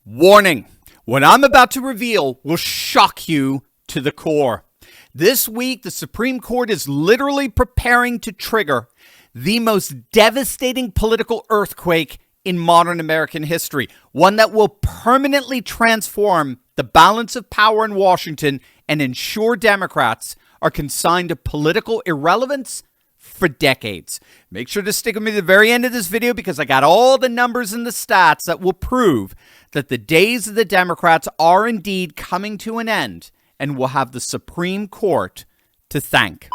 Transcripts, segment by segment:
Warning, what I'm about to reveal will shock you to the core. This week, the Supreme Court is literally preparing to trigger the most devastating political earthquake in modern American history, one that will permanently transform the balance of power in Washington and ensure Democrats are consigned to political irrelevance for decades. Make sure to stick with me to the very end of this video because I got all the numbers and the stats that will prove that the days of the Democrats are indeed coming to an end and will have the Supreme Court to thank.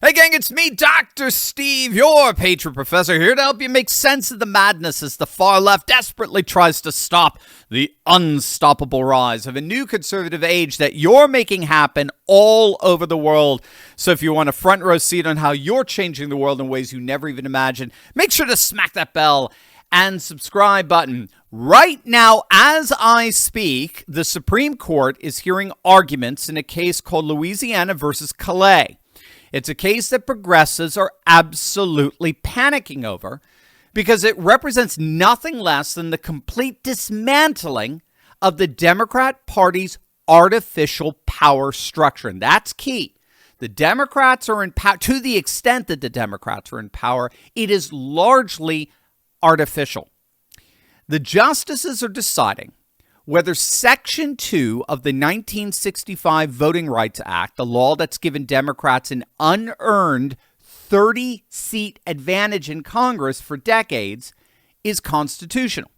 Hey gang, it's me, Dr. Steve, your Patriot Professor, here to help you make sense of the madness as the far left desperately tries to stop the unstoppable rise of a new conservative age that you're making happen all over the world. So if you want a front row seat on how you're changing the world in ways you never even imagined, make sure to smack that bell and subscribe button. Right now, as I speak, the Supreme Court is hearing arguments in a case called Louisiana versus Calais. It's a case that progressives are absolutely panicking over because it represents nothing less than the complete dismantling of the Democrat Party's artificial power structure. And that's key. The Democrats are in power. To the extent that the Democrats are in power, it is largely artificial. The justices are deciding whether Section 2 of the 1965 Voting Rights Act, the law that's given Democrats an unearned 30-seat advantage in Congress for decades, is constitutional.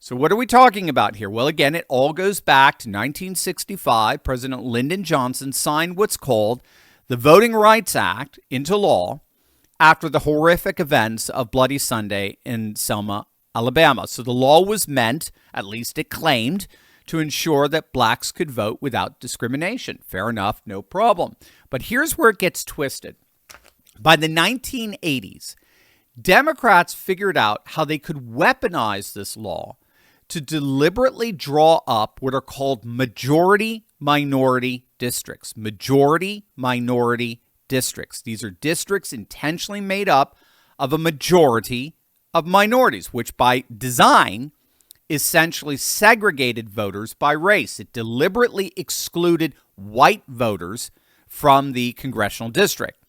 So what are we talking about here? Well, again, it all goes back to 1965. President Lyndon Johnson signed what's called the Voting Rights Act into law after the horrific events of Bloody Sunday in Selma, Alabama. So the law was meant, at least it claimed, to ensure that blacks could vote without discrimination. Fair enough, no problem. But here's where it gets twisted. By the 1980s, Democrats figured out how they could weaponize this law to deliberately draw up what are called majority-minority districts. Majority-minority districts. These are districts intentionally made up of a majority of minorities, which by design essentially segregated voters by race. It deliberately excluded white voters from the congressional district.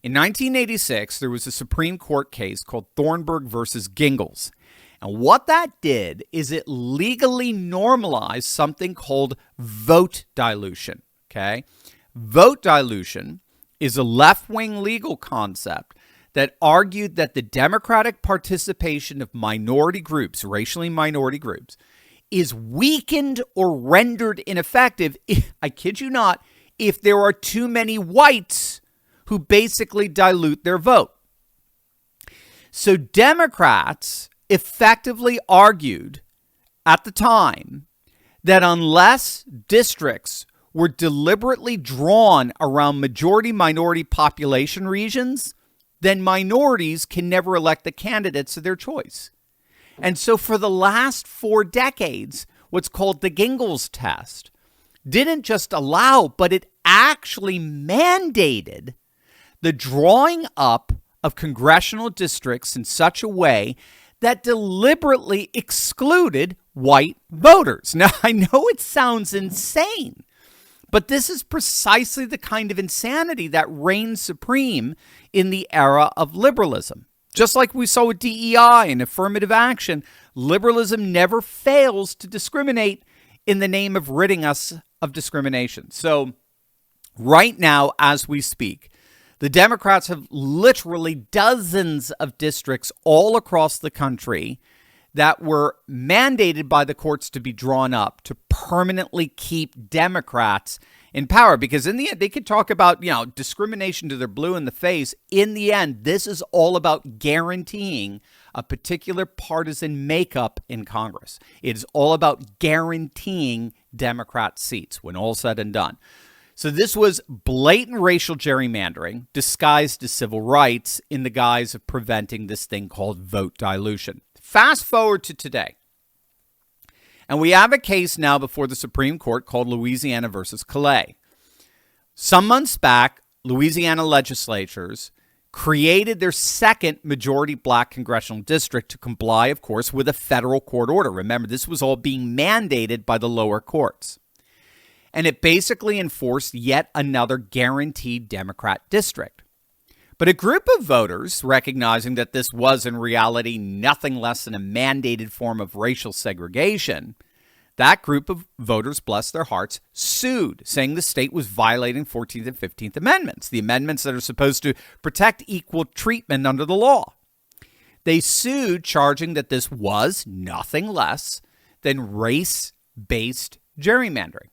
In 1986, there was a Supreme Court case called Thornburg versus Gingles. And what that did is it legally normalized something called vote dilution. Okay? Vote dilution is a left-wing legal concept that argued that the democratic participation of minority groups, racially minority groups, is weakened or rendered ineffective, I kid you not, if there are too many whites who basically dilute their vote. So Democrats effectively argued at the time that unless districts were deliberately drawn around majority-minority population regions, then minorities can never elect the candidates of their choice. And so for the last 4 decades, what's called the Gingles test didn't just allow, but it actually mandated the drawing up of congressional districts in such a way that deliberately excluded white voters. Now, I know it sounds insane, but this is precisely the kind of insanity that reigns supreme in the era of liberalism. Just like we saw with DEI and affirmative action, liberalism never fails to discriminate in the name of ridding us of discrimination. So right now, as we speak, the Democrats have literally dozens of districts all across the country that were mandated by the courts to be drawn up to permanently keep Democrats in power. Because in the end, they could talk about, discrimination to their blue in the face. In the end, this is all about guaranteeing a particular partisan makeup in Congress. It is all about guaranteeing Democrat seats when all's said and done. So this was blatant racial gerrymandering disguised as civil rights in the guise of preventing this thing called vote dilution. Fast forward to today, and we have a case now before the Supreme Court called Louisiana versus Calais. Some months back, Louisiana legislatures created their second majority black congressional district to comply, of course, with a federal court order. Remember, this was all being mandated by the lower courts. And it basically enforced yet another guaranteed Democrat district. But a group of voters, recognizing that this was in reality nothing less than a mandated form of racial segregation, that group of voters, bless their hearts, sued, saying the state was violating 14th and 15th Amendments, the amendments that are supposed to protect equal treatment under the law. They sued, charging that this was nothing less than race-based gerrymandering.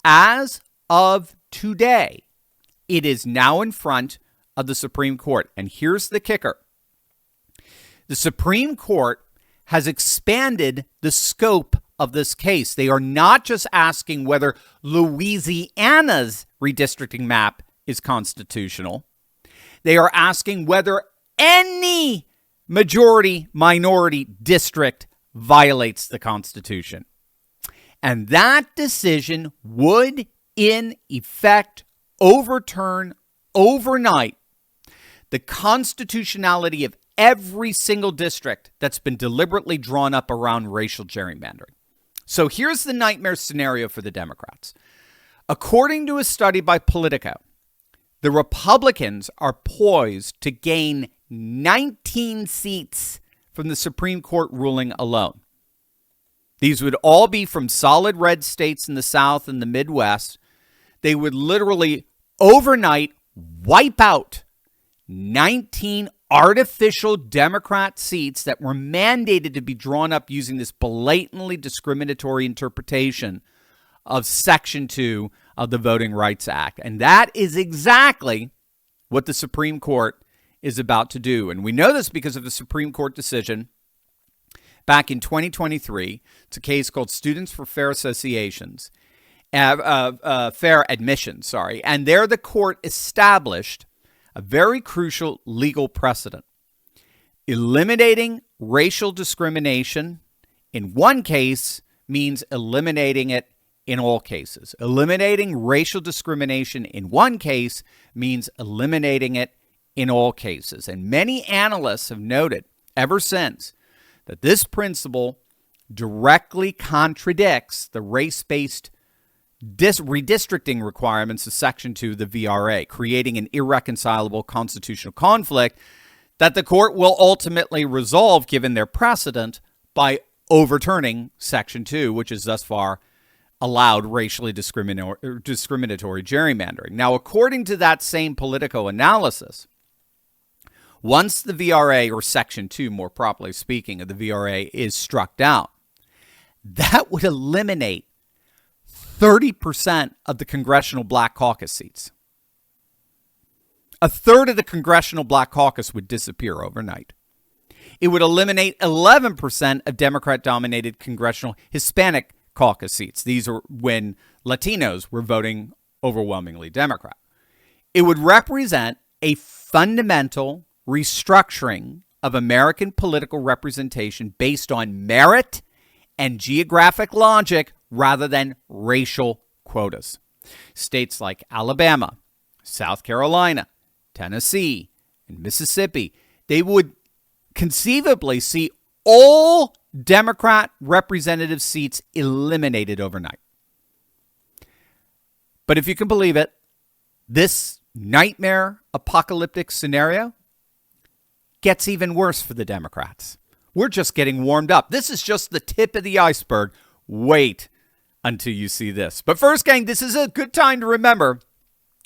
As of today, it is now in front of the Supreme Court. And here's the kicker. The Supreme Court has expanded the scope of this case. They are not just asking whether Louisiana's redistricting map is constitutional. They are asking whether any majority-minority district violates the Constitution. And that decision would, in effect, overturn overnight the constitutionality of every single district that's been deliberately drawn up around racial gerrymandering. So here's the nightmare scenario for the Democrats. According to a study by Politico, the Republicans are poised to gain 19 seats from the Supreme Court ruling alone. These would all be from solid red states in the South and the Midwest. They would literally overnight wipe out 19 artificial Democrat seats that were mandated to be drawn up using this blatantly discriminatory interpretation of Section 2 of the Voting Rights Act. And that is exactly what the Supreme Court is about to do. And we know this because of the Supreme Court decision back in 2023. It's a case called Students for Fair Associations, Fair Admissions, And there the court established a very crucial legal precedent. Eliminating racial discrimination in one case means eliminating it in all cases. Eliminating racial discrimination in one case means eliminating it in all cases. And many analysts have noted ever since that this principle directly contradicts the race-based redistricting requirements of Section 2 of the VRA, creating an irreconcilable constitutional conflict that the court will ultimately resolve, given their precedent, by overturning Section 2, which has thus far allowed racially discriminatory gerrymandering. Now, according to that same Politico analysis, once the VRA, or Section 2, more properly speaking, of the VRA is struck down, that would eliminate 30% of the congressional black caucus seats. A third of the congressional black caucus would disappear overnight. It would eliminate 11% of Democrat-dominated congressional Hispanic caucus seats. These are when Latinos were voting overwhelmingly Democrat. It would represent a fundamental restructuring of American political representation based on merit and geographic logic rather than racial quotas. States like Alabama, South Carolina, Tennessee, and Mississippi, they would conceivably see all Democrat representative seats eliminated overnight. But if you can believe it, this nightmare apocalyptic scenario gets even worse for the Democrats. We're just getting warmed up. This is just the tip of the iceberg. Wait until you see this. But first, gang, this is a good time to remember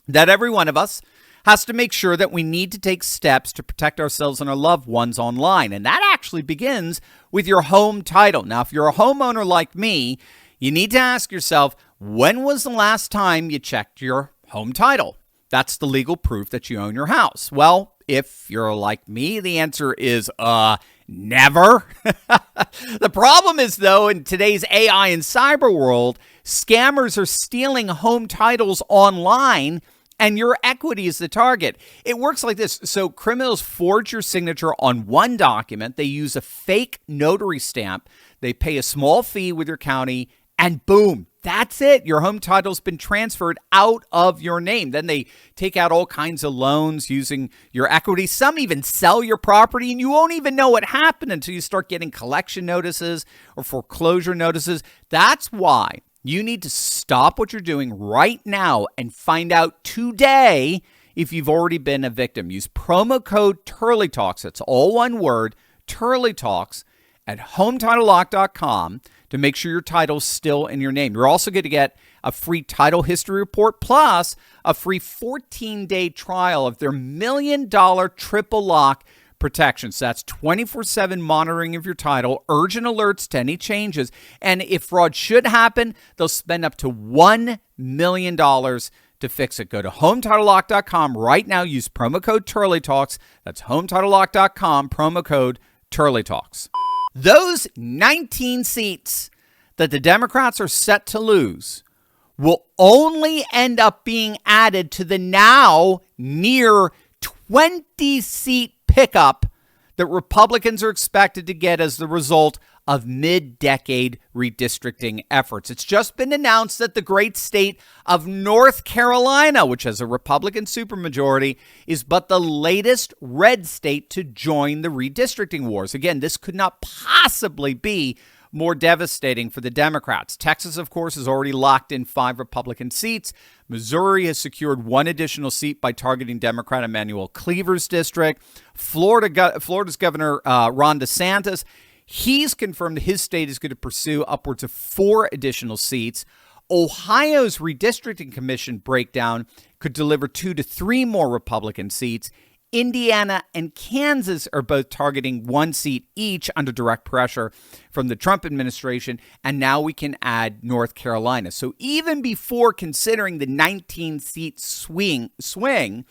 that every one of us has to make sure that we need to take steps to protect ourselves and our loved ones online. And that actually begins with your home title. Now, if you're a homeowner like me, you need to ask yourself, when was the last time you checked your home title? That's the legal proof that you own your house. Well, if you're like me, the answer is never. The problem is, though, in today's AI and cyber world, scammers are stealing home titles online, and your equity is the target. It works like this. So criminals forge your signature on one document. They use a fake notary stamp. They pay a small fee with your county, and boom, That's it. Your home title's been transferred out of your name. Then they take out all kinds of loans using your equity. Some even sell your property, and you won't even know what happened until you start getting collection notices or foreclosure notices. That's why you need to stop what you're doing right now and find out today if you've already been a victim. Use promo code TurleyTalks. That's all one word, TurleyTalks, at HometitleLock.com to make sure your title's still in your name. You're also going to get a free title history report plus a free 14-day trial of their $1 million triple lock protection. So that's 24/7 monitoring of your title, urgent alerts to any changes, and if fraud should happen, they'll spend up to $1 million to fix it. Go to HometitleLock.com right now. Use promo code TurleyTalks. That's HometitleLock.com, promo code TurleyTalks. Those 19 seats that the Democrats are set to lose will only end up being added to the now near 20-seat pickup that Republicans are expected to get as the result of mid-decade redistricting efforts. It's just been announced that the great state of North Carolina, which has a Republican supermajority, is but the latest red state to join the redistricting wars. Again, this could not possibly be more devastating for the Democrats. Texas, of course, has already locked in 5 Republican seats. Missouri has secured 1 additional seat by targeting Democrat Emanuel Cleaver's district. Florida's Governor Ron DeSantis, he's confirmed his state is going to pursue upwards of 4 additional seats. Ohio's redistricting commission breakdown could deliver 2 to 3 more Republican seats. Indiana and Kansas are both targeting 1 seat each under direct pressure from the Trump administration. And now we can add North Carolina. So even before considering the 19-seat swing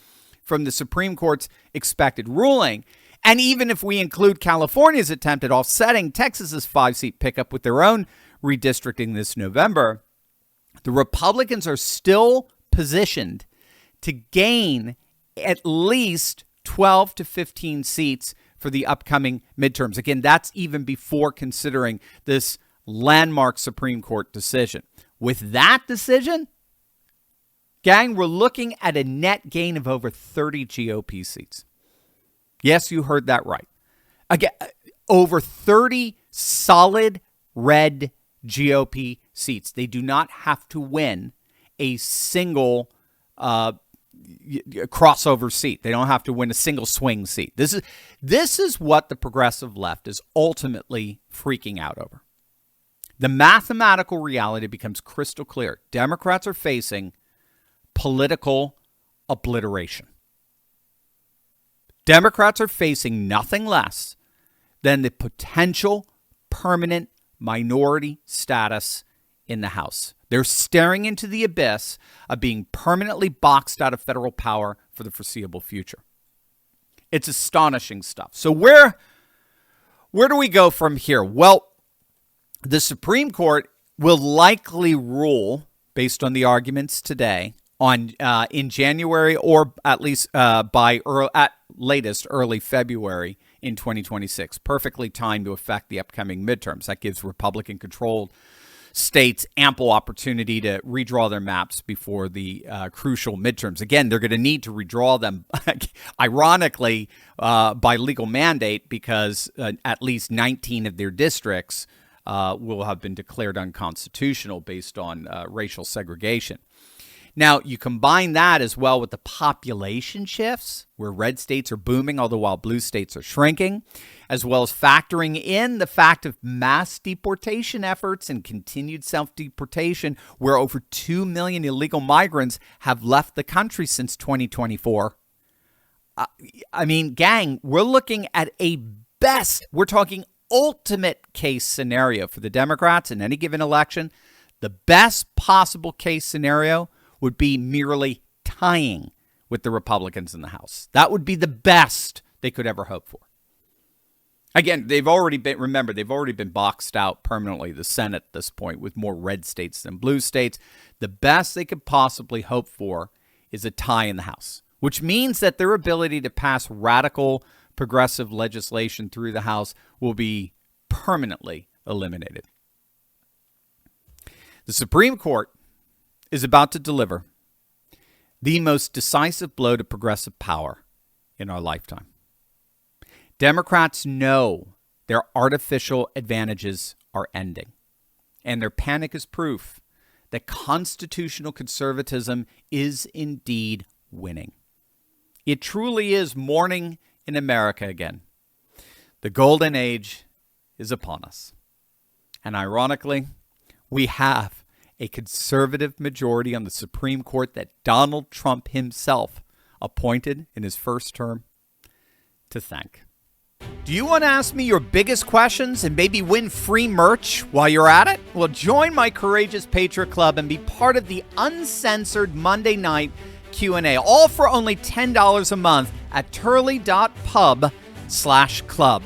from the Supreme Court's expected ruling, and even if we include California's attempt at offsetting Texas's 5-seat pickup with their own redistricting this November, the Republicans are still positioned to gain at least 12 to 15 seats for the upcoming midterms. Again, that's even before considering this landmark Supreme Court decision. With that decision, gang, we're looking at a net gain of over 30 GOP seats. Yes, you heard that right. Again, over 30 solid red GOP seats. They do not have to win a single crossover seat. They don't have to win a single swing seat. This is what the progressive left is ultimately freaking out over. The mathematical reality becomes crystal clear. Democrats are facing political obliteration. Democrats are facing nothing less than the potential permanent minority status in the House. They're staring into the abyss of being permanently boxed out of federal power for the foreseeable future. It's astonishing stuff. So where do we go from here? Well, the Supreme Court will likely rule, based on the arguments today, on in January or at least at latest early February in 2026. Perfectly timed to affect the upcoming midterms. That gives Republican-controlled states ample opportunity to redraw their maps before the crucial midterms. Again, they're going to need to redraw them, ironically, by legal mandate because at least 19 of their districts will have been declared unconstitutional based on racial segregation. Now, you combine that as well with the population shifts, where red states are booming, while blue states are shrinking, as well as factoring in the fact of mass deportation efforts and continued self-deportation, where over 2 million illegal migrants have left the country since 2024. Gang, we're looking at we're talking ultimate case scenario for the Democrats in any given election. The best possible case scenario would be merely tying with the Republicans in the House. That would be the best they could ever hope for. Again, they've already been boxed out permanently, the Senate at this point, with more red states than blue states. The best they could possibly hope for is a tie in the House, which means that their ability to pass radical progressive legislation through the House will be permanently eliminated. The Supreme Court is about to deliver the most decisive blow to progressive power in our lifetime. Democrats know their artificial advantages are ending, and their panic is proof that constitutional conservatism is indeed winning. It truly is morning in America again. The golden age is upon us. And ironically, we have a conservative majority on the Supreme Court that Donald Trump himself appointed in his first term to thank. Do you want to ask me your biggest questions and maybe win free merch while you're at it? Well, join my Courageous Patriot Club and be part of the uncensored Monday night Q&A, all for only $10 a month at turley.pub/club.